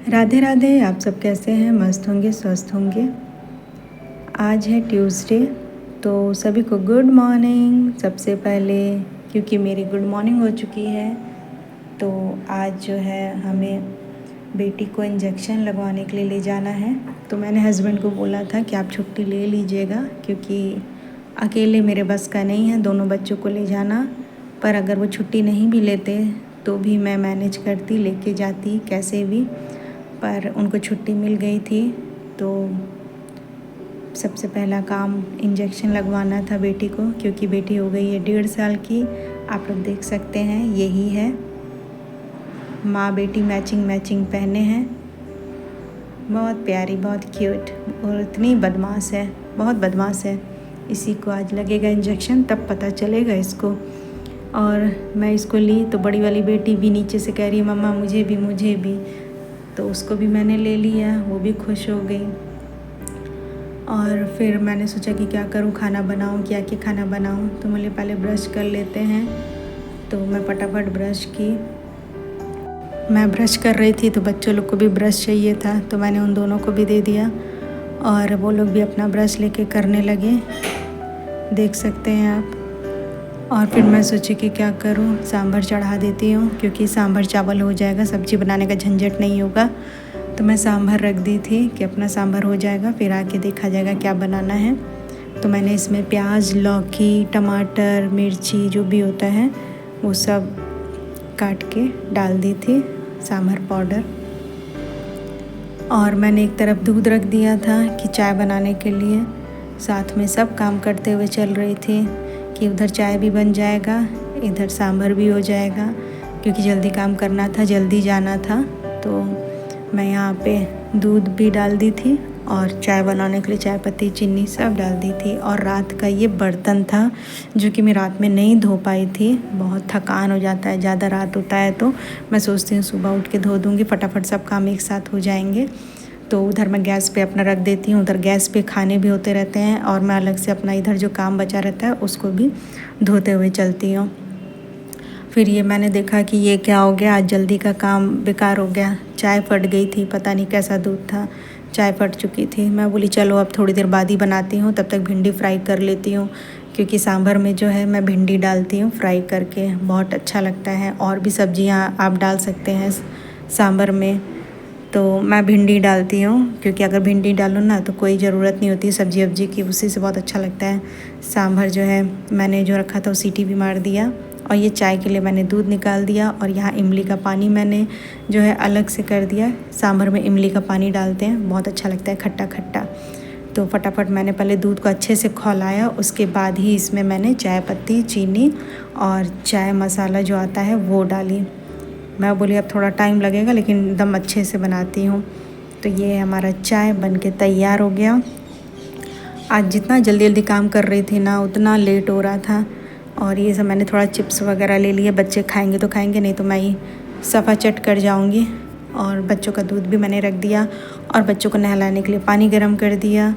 राधे राधे। आप सब कैसे हैं? मस्त होंगे, स्वस्थ होंगे। आज है ट्यूसडे, तो सभी को गुड मॉर्निंग। सबसे पहले क्योंकि मेरी गुड मॉर्निंग हो चुकी है, तो आज जो है हमें बेटी को इंजेक्शन लगवाने के लिए ले जाना है। तो मैंने हस्बैंड को बोला था कि आप छुट्टी ले लीजिएगा, क्योंकि अकेले मेरे बस का नहीं है दोनों बच्चों को ले जाना। पर अगर वो छुट्टी नहीं भी लेते तो भी मैं मैनेज करती, लेके जाती कैसे भी। पर उनको छुट्टी मिल गई थी, तो सबसे पहला काम इंजेक्शन लगवाना था बेटी को, क्योंकि बेटी हो गई है 1.5 साल की। आप लोग देख सकते हैं, यही है। माँ बेटी मैचिंग पहने हैं। बहुत प्यारी, बहुत क्यूट और इतनी बदमाश है, बहुत बदमाश है। इसी को आज लगेगा इंजेक्शन, तब पता चलेगा इसको। और मैं इसको ली तो बड़ी वाली बेटी भी नीचे से कह रही है मम्मा मुझे भी। तो उसको भी मैंने ले लिया, वो भी खुश हो गई। और फिर मैंने सोचा कि क्या करूँ, खाना बनाऊँ, क्या खाना बनाऊँ। तो मैंने पहले ब्रश कर लेते हैं। तो मैं फटाफट ब्रश की। मैं ब्रश कर रही थी तो बच्चों लोग को भी ब्रश चाहिए था, तो मैंने उन दोनों को भी दे दिया और वो लोग भी अपना ब्रश लेके करने लगे, देख सकते हैं आप। और फिर मैं सोची कि क्या करूं, सांभर चढ़ा देती हूं, क्योंकि सांभर चावल हो जाएगा, सब्ज़ी बनाने का झंझट नहीं होगा। तो मैं सांभर रख दी थी कि अपना सांभर हो जाएगा, फिर आके देखा जाएगा क्या बनाना है। तो मैंने इसमें प्याज, लौकी, टमाटर, मिर्ची जो भी होता है वो सब काट के डाल दी थी, सांभर पाउडर। और मैंने एक तरफ दूध रख दिया था कि चाय बनाने के लिए। साथ में सब काम करते हुए चल रही थी कि उधर चाय भी बन जाएगा, इधर सांभर भी हो जाएगा, क्योंकि जल्दी काम करना था, जल्दी जाना था। तो मैं यहाँ पे दूध भी डाल दी थी और चाय बनाने के लिए चाय पत्ती, चीनी सब डाल दी थी। और रात का ये बर्तन था जो कि मैं रात में नहीं धो पाई थी। बहुत थकान हो जाता है, ज़्यादा रात होता है तो मैं सोचती हूँ सुबह उठ के धो दूँगी, फटाफट सब काम एक साथ हो जाएंगे। तो उधर मैं गैस पे अपना रख देती हूँ, उधर गैस पे खाने भी होते रहते हैं और मैं अलग से अपना इधर जो काम बचा रहता है उसको भी धोते हुए चलती हूँ। फिर ये मैंने देखा कि ये क्या हो गया, आज जल्दी का काम बेकार हो गया। चाय फट गई थी, पता नहीं कैसा दूध था, चाय फट चुकी थी। मैं बोली चलो अब थोड़ी देर बाद ही बनाती हूँ, तब तक भिंडी फ्राई कर लेती हूँ, क्योंकि सांभर में जो है मैं भिंडी डालती हूँ फ्राई करके, बहुत अच्छा लगता है। और भी सब्जियाँ आप डाल सकते हैं सांभर में, तो मैं भिंडी डालती हूँ, क्योंकि अगर भिंडी डालूँ ना तो कोई ज़रूरत नहीं होती सब्जी वब्जी की, उसी से बहुत अच्छा लगता है। सांभर जो है मैंने जो रखा था वो सीटी भी मार दिया। और ये चाय के लिए मैंने दूध निकाल दिया, और यहाँ इमली का पानी मैंने जो है अलग से कर दिया। सांभर में इमली का पानी डालते हैं, बहुत अच्छा लगता है, खट्टा खट्टा। तो फटाफट मैंने पहले दूध को अच्छे से खौलाया, उसके बाद ही इसमें मैंने चाय पत्ती, चीनी और चाय मसाला जो आता है वो डाली। मैं बोली अब थोड़ा टाइम लगेगा, लेकिन एकदम अच्छे से बनाती हूँ। तो ये हमारा चाय बनके तैयार हो गया। आज जितना जल्दी जल्दी काम कर रही थी ना, उतना लेट हो रहा था। और ये सब मैंने थोड़ा चिप्स वगैरह ले लिए, बच्चे खाएंगे तो खाएंगे, नहीं तो मैं ही सफ़ा चट कर जाऊंगी। और बच्चों का दूध भी मैंने रख दिया और बच्चों को नहलाने के लिए पानी गर्म कर दिया।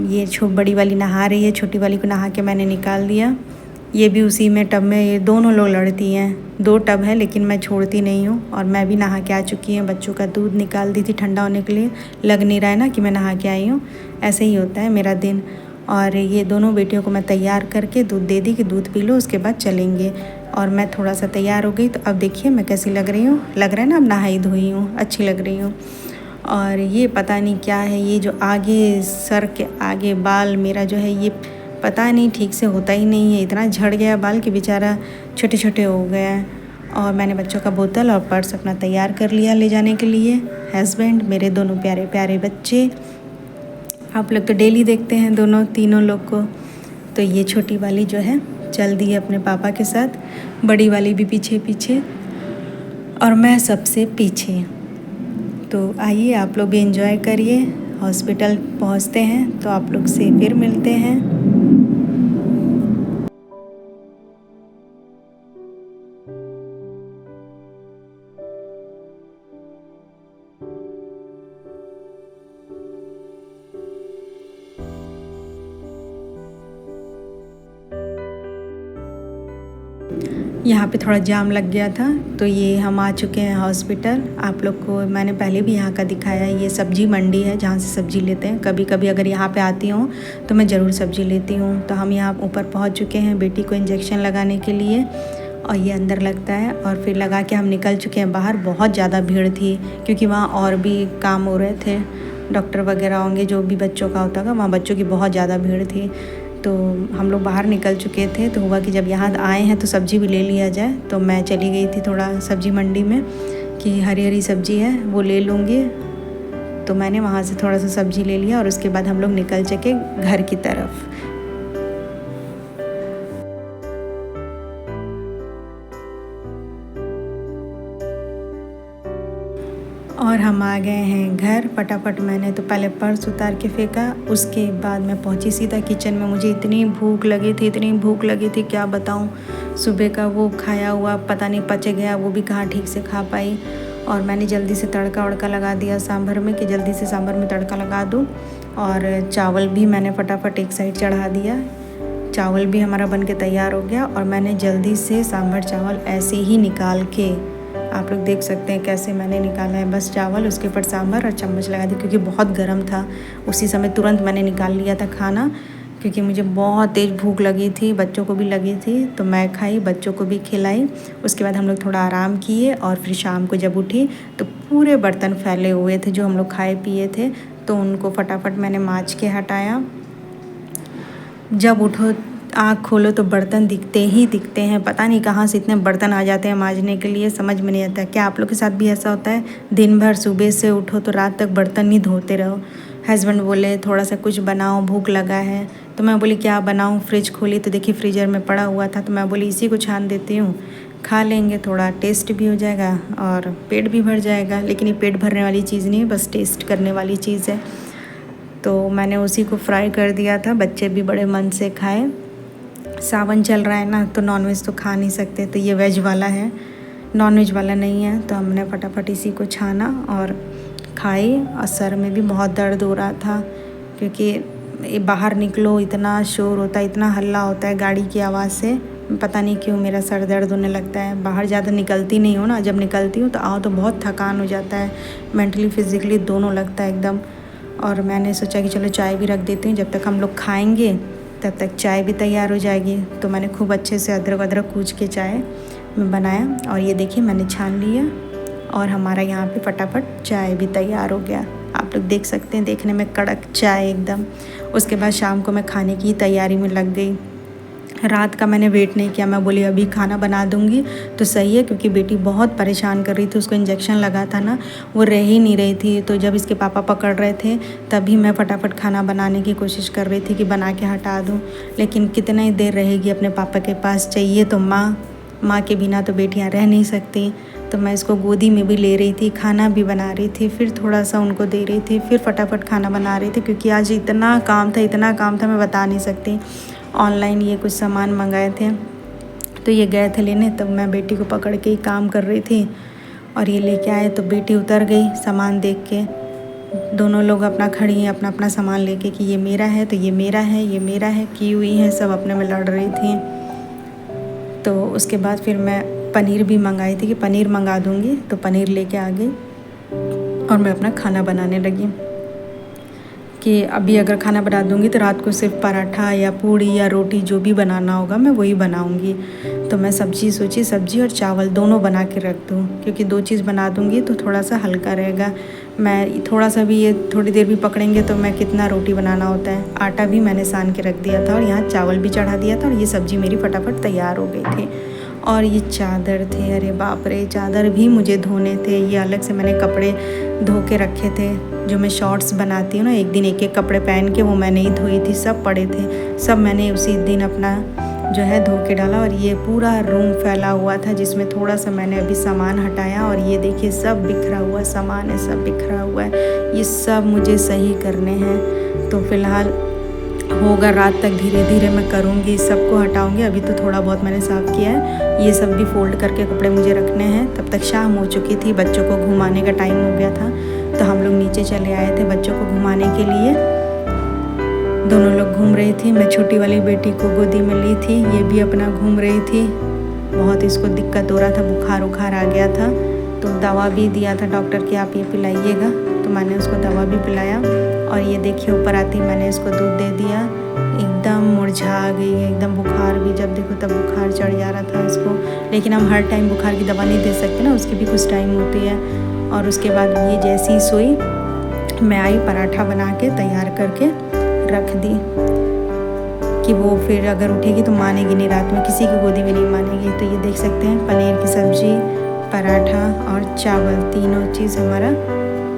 ये बड़ी वाली नहा रही है, छोटी वाली को नहा के मैंने निकाल दिया। ये भी उसी में टब में, ये दोनों लोग लड़ती हैं। 2 टब है लेकिन मैं छोड़ती नहीं हूँ। और मैं भी नहा के आ चुकी हूँ, बच्चों का दूध निकाल दी थी ठंडा होने के लिए। लग नहीं रहा है ना कि मैं नहा के आई हूँ, ऐसे ही होता है मेरा दिन। और ये दोनों बेटियों को मैं तैयार करके दूध दे दी कि दूध पी लो, उसके बाद चलेंगे। और मैं थोड़ा सा तैयार हो गई, तो अब देखिए मैं कैसी लग रही हूँ। लग रहा है ना अब नहाई धोई हूँ, अच्छी लग रही हूँ। और ये पता नहीं क्या है, ये जो आगे सर के आगे बाल मेरा जो है, ये पता नहीं ठीक से होता ही नहीं है, इतना झड़ गया बाल कि बेचारा छोटे छोटे हो गया है। और मैंने बच्चों का बोतल और पर्स अपना तैयार कर लिया ले जाने के लिए। हस्बैंड, मेरे दोनों प्यारे प्यारे बच्चे, आप लोग तो डेली देखते हैं दोनों तीनों लोग को। तो ये छोटी वाली जो है चल दी है अपने पापा के साथ, बड़ी वाली भी पीछे पीछे और मैं सबसे पीछे। तो आइए आप लोग भी एंजॉय करिए। हॉस्पिटल पहुंचते हैं तो आप लोग से फिर मिलते हैं। यहाँ पे थोड़ा जाम लग गया था, तो ये हम आ चुके हैं हॉस्पिटल। आप लोग को मैंने पहले भी यहाँ का दिखाया है। ये सब्जी मंडी है जहाँ से सब्ज़ी लेते हैं। कभी कभी अगर यहाँ पे आती हूँ तो मैं ज़रूर सब्ज़ी लेती हूँ। तो हम यहाँ ऊपर पहुँच चुके हैं बेटी को इंजेक्शन लगाने के लिए, और ये अंदर लगता है और फिर लगा के हम निकल चुके हैं बाहर। बहुत ज़्यादा भीड़ थी क्योंकि वहाँ और भी काम हो रहे थे, डॉक्टर वगैरह होंगे, जो भी बच्चों का होता है, वहाँ बच्चों की बहुत ज़्यादा भीड़ थी। तो हम लोग बाहर निकल चुके थे, तो हुआ कि जब यहाँ आए हैं तो सब्ज़ी भी ले लिया जाए। तो मैं चली गई थी थोड़ा सब्ज़ी मंडी में कि हरी हरी सब्ज़ी है वो ले लूँगी। तो मैंने वहाँ से थोड़ा सा सब्ज़ी ले लिया और उसके बाद हम लोग निकल चुके घर की तरफ। और हम आ गए हैं घर। फटाफट मैंने तो पहले पर्स उतार के फेंका, उसके बाद मैं पहुंची सीधा किचन में। मुझे इतनी भूख लगी थी क्या बताऊं। सुबह का वो खाया हुआ पता नहीं पच गया, वो भी कहाँ ठीक से खा पाई। और मैंने जल्दी से तड़का वड़का लगा दिया सांभर में कि जल्दी से सांभर में तड़का लगा दूँ। और चावल भी मैंने फटाफट एक साइड चढ़ा दिया। चावल भी हमारा बन के तैयार हो गया और मैंने जल्दी से सांभर चावल ऐसे ही निकाल के, आप लोग देख सकते हैं कैसे मैंने निकाला है। बस चावल, उसके ऊपर सांभर और चम्मच लगा दी क्योंकि बहुत गर्म था। उसी समय तुरंत मैंने निकाल लिया था खाना क्योंकि मुझे बहुत तेज़ भूख लगी थी, बच्चों को भी लगी थी। तो मैं खाई, बच्चों को भी खिलाई। उसके बाद हम लोग थोड़ा आराम किए और फिर शाम को जब उठी तो पूरे बर्तन फैले हुए थे जो हम लोग खाए पिए थे। तो उनको फटाफट मैंने माँज के हटाया। जब उठो आँख खोलो तो बर्तन दिखते ही दिखते हैं। पता नहीं कहाँ से इतने बर्तन आ जाते हैं मांजने के लिए, समझ में नहीं आता। क्या आप लोग के साथ भी ऐसा होता है? दिन भर सुबह से उठो तो रात तक बर्तन ही धोते रहो। हस्बैंड बोले थोड़ा सा कुछ बनाओ, भूख लगा है। तो मैं बोली क्या बनाऊँ? फ्रिज खोली तो देखिए फ्रीजर में पड़ा हुआ था। तो मैं बोली इसी को छान देती हूँ, खा लेंगे, थोड़ा टेस्ट भी हो जाएगा और पेट भी भर जाएगा। लेकिन ये पेट भरने वाली चीज़ नहीं है, बस टेस्ट करने वाली चीज़ है। तो मैंने उसी को फ्राई कर दिया था। बच्चे भी बड़े मन से खाए। सावन चल रहा है ना, तो नॉनवेज तो खा नहीं सकते, तो ये वेज वाला है, नॉनवेज वाला नहीं है। तो हमने फटाफट इसी को छाना और खाई। और सर में भी बहुत दर्द हो रहा था क्योंकि बाहर निकलो इतना शोर होता है, इतना हल्ला होता है गाड़ी की आवाज़ से। पता नहीं क्यों मेरा सर दर्द होने लगता है। बाहर ज़्यादा निकलती नहीं हूँ ना, जब निकलती हूँ तो आओ तो बहुत थकान हो जाता है, मेंटली फिज़िकली दोनों लगता है एकदम। और मैंने सोचा कि चलो चाय भी रख देती हूँ, जब तक हम लोग खाएँगे तब तक चाय भी तैयार हो जाएगी। तो मैंने खूब अच्छे से अदरक कूच के चाय में बनाया। और ये देखिए मैंने छान लिया और हमारा यहाँ पे फटाफट चाय भी तैयार हो गया। आप लोग देख सकते हैं, देखने में कड़क चाय एकदम। उसके बाद शाम को मैं खाने की तैयारी में लग गई। रात का मैंने वेट नहीं किया, मैं बोली अभी खाना बना दूंगी तो सही है, क्योंकि बेटी बहुत परेशान कर रही थी। उसको इंजेक्शन लगा था ना, वो रह ही नहीं रही थी। तो जब इसके पापा पकड़ रहे थे तभी मैं फटाफट खाना बनाने की कोशिश कर रही थी कि बना के हटा दूं। लेकिन कितना ही देर रहेगी अपने पापा के पास, चाहिए तो माँ के बिना तो बेटियाँ रह नहीं सकती। तो मैं इसको गोदी में भी ले रही थी, खाना भी बना रही थी, फिर थोड़ा सा उनको दे रही थी, फिर फटाफट खाना बना रही थी क्योंकि आज इतना काम था मैं बता नहीं सकती। ऑनलाइन ये कुछ सामान मंगाए थे तो ये गए थे लेने, तब मैं बेटी को पकड़ के ही काम कर रही थी। और ये लेके आए तो बेटी उतर गई सामान देख के। दोनों लोग अपना खड़ी हैं अपना अपना सामान लेके कि ये मेरा है, तो ये मेरा है, ये मेरा है की हुई हैं, सब अपने में लड़ रही थी। तो उसके बाद फिर मैं पनीर भी मंगाई थी कि पनीर मंगा दूँगी, तो पनीर लेके आ गई और मैं अपना खाना बनाने लगी कि अभी अगर खाना बना दूँगी तो रात को सिर्फ पराठा या पूड़ी या रोटी जो भी बनाना होगा मैं वही बनाऊँगी। तो मैं सब्ज़ी और चावल दोनों बना के रख दूँ, क्योंकि 2 चीज़ बना दूँगी तो थोड़ा सा हल्का रहेगा। मैं थोड़ा सा भी ये थोड़ी देर भी पकड़ेंगे तो मैं कितना रोटी बनाना होता है। आटा भी मैंने सान के रख दिया था और यहाँ चावल भी चढ़ा दिया था और ये सब्ज़ी मेरी फटाफट तैयार हो गई थी। और ये चादर थे, अरे बाप रे, चादर भी मुझे धोने थे। ये अलग से मैंने कपड़े धो के रखे थे, जो मैं शॉर्ट्स बनाती हूँ ना, एक दिन एक कपड़े पहन के, वो मैंने ही धोई थी, सब पड़े थे, सब मैंने उसी दिन अपना जो है धो के डाला। और ये पूरा रूम फैला हुआ था जिसमें थोड़ा सा मैंने अभी सामान हटाया। और ये देखिए सब बिखरा हुआ सामान है, सब बिखरा हुआ है, ये सब मुझे सही करने हैं। तो फ़िलहाल होगा रात तक, धीरे धीरे मैं करूँगी, सबको हटाऊँगी। अभी तो थोड़ा बहुत मैंने साफ़ किया है, ये सब भी फ़ोल्ड करके कपड़े मुझे रखने हैं। तब तक शाम हो चुकी थी, बच्चों को घुमाने का टाइम हो गया था, तो हम लोग नीचे चले आए थे बच्चों को घुमाने के लिए। दोनों लोग घूम रही थी, मैं छोटी वाली बेटी को गोदी में ली थी, ये भी अपना घूम रही थी। बहुत इसको दिक्कत हो रहा था, बुखार उखार आ गया था। तो दवा भी दिया था डॉक्टर कि आप ये पिलाइएगा, तो मैंने उसको दवा भी पिलाया। और ये देखिए ऊपर आती मैंने इसको दूध दे दिया, एकदम मुरझा गई है, एकदम बुखार भी जब देखो तब बुखार चढ़ जा रहा था इसको। लेकिन हम हर टाइम बुखार की दवा नहीं दे सकते ना, उसकी भी कुछ टाइम होती है। और उसके बाद ये जैसी सोई मैं आई, पराठा बना के तैयार करके रख दी कि वो फिर अगर उठेगी तो मानेगी नहीं, रात में किसी की गोदी में नहीं मानेगी। तो ये देख सकते हैं पनीर की सब्ज़ी, पराठा और चावल, तीनों चीज़ हमारा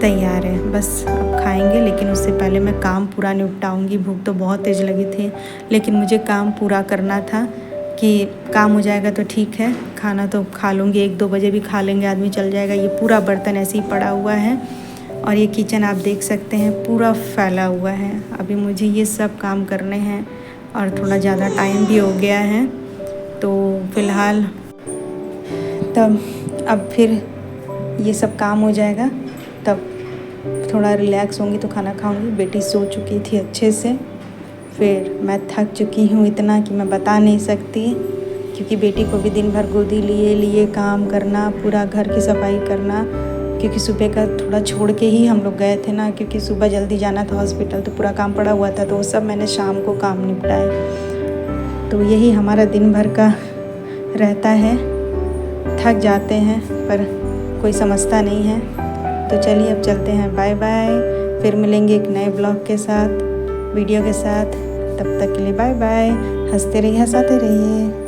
तैयार है। बस अब खाएंगे, लेकिन उससे पहले मैं काम पूरा निपटाऊंगी। भूख तो बहुत तेज़ लगी थी, लेकिन मुझे काम पूरा करना था कि काम हो जाएगा तो ठीक है, खाना तो खा लूँगी, 1-2 बजे भी खा लेंगे, आदमी चल जाएगा। ये पूरा बर्तन ऐसे ही पड़ा हुआ है और ये किचन आप देख सकते हैं पूरा फैला हुआ है। अभी मुझे ये सब काम करने हैं और थोड़ा ज़्यादा टाइम भी हो गया है। तो फ़िलहाल तब अब फिर ये सब काम हो जाएगा, तब थोड़ा रिलैक्स होंगी तो खाना खाऊंगी। बेटी सो चुकी थी अच्छे से, फिर मैं थक चुकी हूँ इतना कि मैं बता नहीं सकती, क्योंकि बेटी को भी दिन भर गोदी लिए काम करना, पूरा घर की सफाई करना, क्योंकि सुबह का थोड़ा छोड़ के ही हम लोग गए थे ना, क्योंकि सुबह जल्दी जाना था हॉस्पिटल, तो पूरा काम पड़ा हुआ था, तो वो सब मैंने शाम को काम निपटाए। तो यही हमारा दिन भर का रहता है, थक जाते हैं पर कोई समझता नहीं है। तो चलिए अब चलते हैं, बाय बाय। फिर मिलेंगे एक नए ब्लॉग के साथ, वीडियो के साथ। तब तक के लिए बाय बाय। हंसते रहिए, हंसाते रहिए।